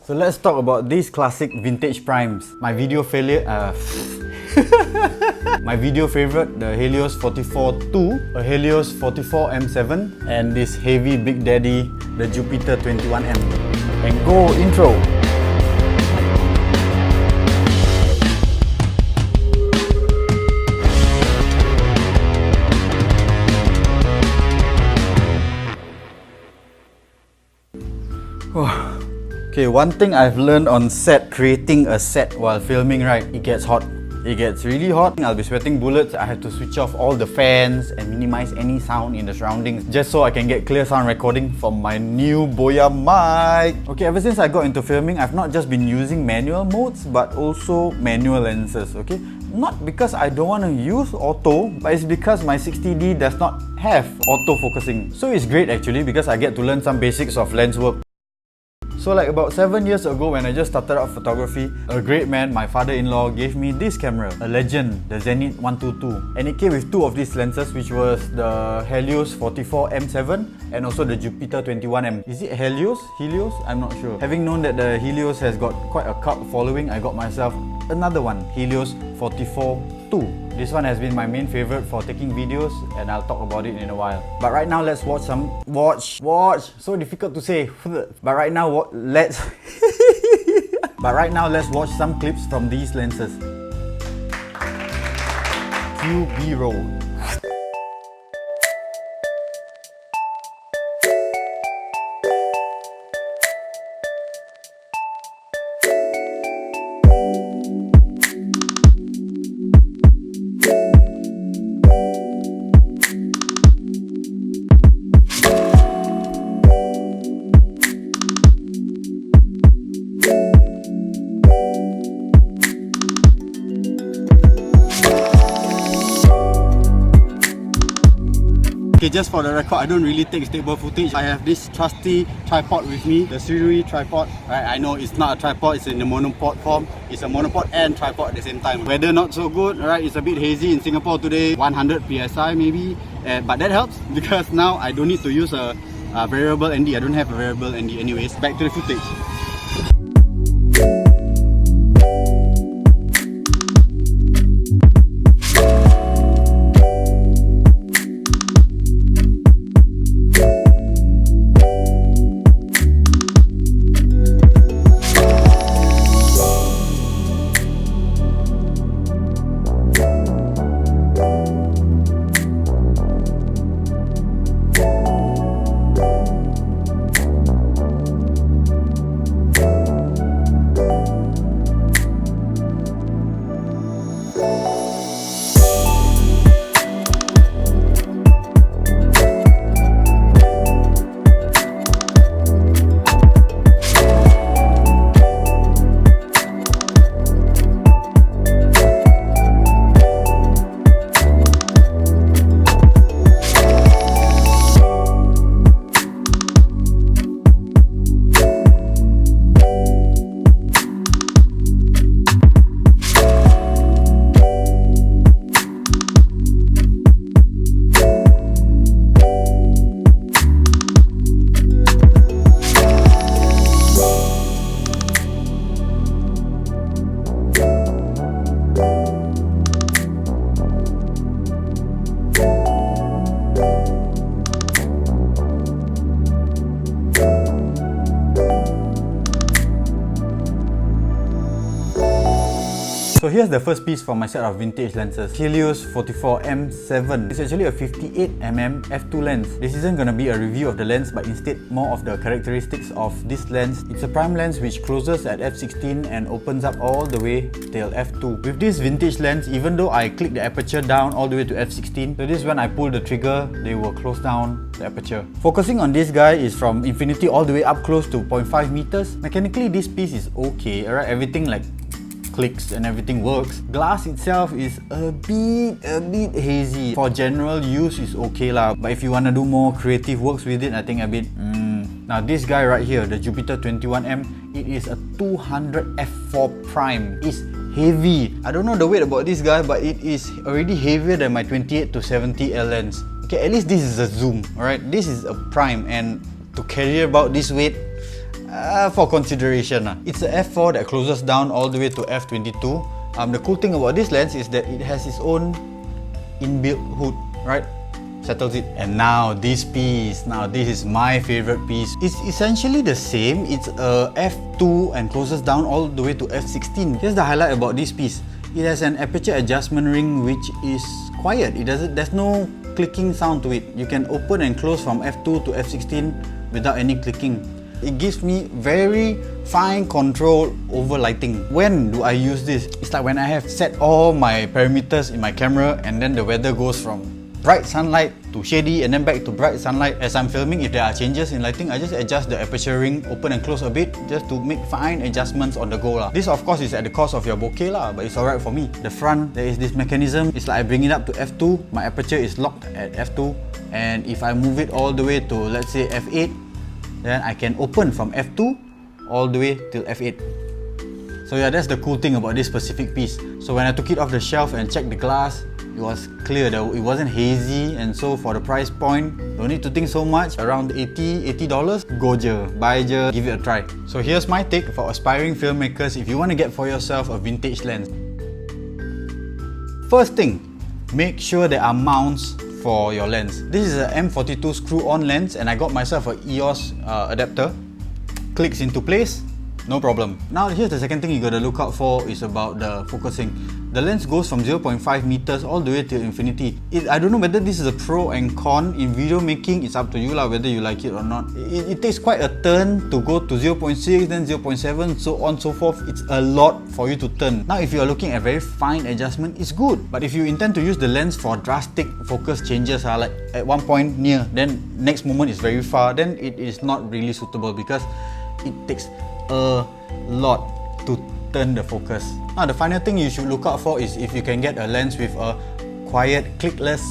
So let's talk about these classic vintage primes. My video favorite, the Helios 44-2, a Helios 44M7, and this heavy big daddy, the Jupiter 21M. And go intro! Okay, one thing I've learned on set, creating a set while filming, right? It gets hot. It gets really hot. I'll be sweating bullets. I have to switch off all the fans and minimize any sound in the surroundings just so I can get clear sound recording from my new Boya mic. Okay, ever since I got into filming, I've not just been using manual modes but also manual lenses, okay? Not because I don't want to use auto, but it's because my 60D does not have auto focusing. So it's great actually because I get to learn some basics of lens work. So like about 7 years ago when I just started out photography, a great man, my father-in-law, gave me this camera, a legend, the Zenith 122. And it came with two of these lenses, which was the Helios 44M7 and also the Jupiter 21M. Is it Helios? Helios? I'm not sure. Having known that the Helios has got quite a cult following, I got myself another one, Helios 44-2. This one has been my main favorite for taking videos and I'll talk about it in a while. But right now let's watch some... Watch! So difficult to say. But right now let's... But right now let's watch some clips from these lenses. Cue B-roll. Okay, just for the record, I don't really take stable footage. I have this trusty tripod with me, the swirly tripod. Right, I know it's not a tripod, it's in the monopod form. It's a monopod and tripod at the same time. Weather not so good, right? It's a bit hazy in Singapore today, 100 PSI maybe. But that helps because now I don't need to use a variable ND. I don't have a variable ND anyways. Back to the footage. So here's the first piece from my set of vintage lenses, Helios 44M7. It's actually a 58mm f2 lens. This isn't gonna be a review of the lens, but instead more of the characteristics of this lens. It's a prime lens which closes at f16 and opens up all the way till f2. With this vintage lens, even though I click the aperture down all the way to f16, so this is when I pull the trigger, they will close down the aperture. Focusing on this guy is from infinity all the way up close to 0.5 meters. Mechanically, this piece is okay, alright, everything like clicks and everything works. Glass itself is a bit hazy. For general use is okay lah, but if you wanna do more creative works with it, I think a bit Now this guy right here, the Jupiter 21M, it is a 200 f4 prime. It's heavy. I don't know the weight about this guy, but it is already heavier than my 28 to 70L lens. Okay, at least this is a zoom, alright? This is a prime, and to carry about this weight, for consideration. It's a f4 that closes down all the way to f22. The cool thing about this lens is that it has its own inbuilt hood, right? Settles it. And now this piece, now this is my favorite piece. It's essentially the same. It's a f2 and closes down all the way to f16. Here's the highlight about this piece. It has an aperture adjustment ring which is quiet. There's no clicking sound to it. You can open and close from f2 to f16 without any clicking. It gives me very fine control over lighting. When do I use this? It's like when I have set all my parameters in my camera and then the weather goes from bright sunlight to shady and then back to bright sunlight. As I'm filming, if there are changes in lighting, I just adjust the aperture ring, open and close a bit, just to make fine adjustments on the go lah. This of course is at the cost of your bokeh lah, but it's alright for me. The front, there is this mechanism. It's like I bring it up to f2, my aperture is locked at f2, and if I move it all the way to, let's say, f8, then I can open from f2 all the way till f8. So yeah, that's the cool thing about this specific piece. So when I took it off the shelf and checked the glass, it was clear that it wasn't hazy, and so for the price point, don't need to think so much. Around $80, go je, buy je, give it a try. So here's my take for aspiring filmmakers if you want to get for yourself a vintage lens. First thing, make sure there are mounts for your lens. This is an M42 screw-on lens and I got myself an EOS adapter. Clicks into place, no problem. Now here's the second thing you gotta look out for is about the focusing. The lens goes from 0.5 meters all the way to infinity. I don't know whether this is a pro and con. In video making, it's up to you lah, whether you like it or not. It takes quite a turn to go to 0.6, then 0.7, so on so forth. It's a lot for you to turn. Now if you are looking at very fine adjustment, it's good. But if you intend to use the lens for drastic focus changes, like at one point near, then next moment is very far, then it is not really suitable because it takes a lot to turn the focus. Now the final thing you should look out for is if you can get a lens with a quiet, clickless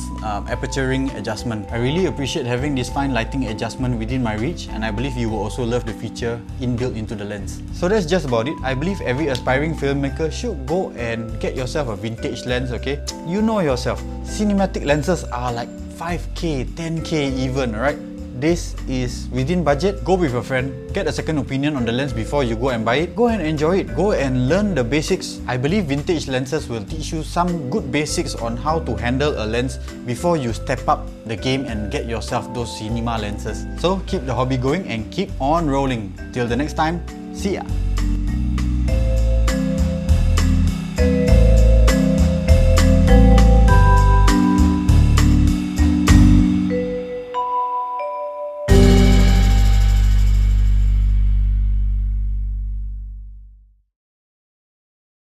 aperture ring adjustment. I really appreciate having this fine lighting adjustment within my reach, and I believe you will also love the feature inbuilt into the lens. So that's just about it. I believe every aspiring filmmaker should go and get yourself a vintage lens, okay? You know yourself, cinematic lenses are like 5K, 10K even, right? This is within budget. Go with a friend, get a second opinion on the lens before you go and buy it. Go and enjoy it. Go and learn the basics. I believe vintage lenses will teach you some good basics on how to handle a lens before you step up the game and get yourself those cinema lenses. So keep the hobby going and keep on rolling. Till the next time, see ya!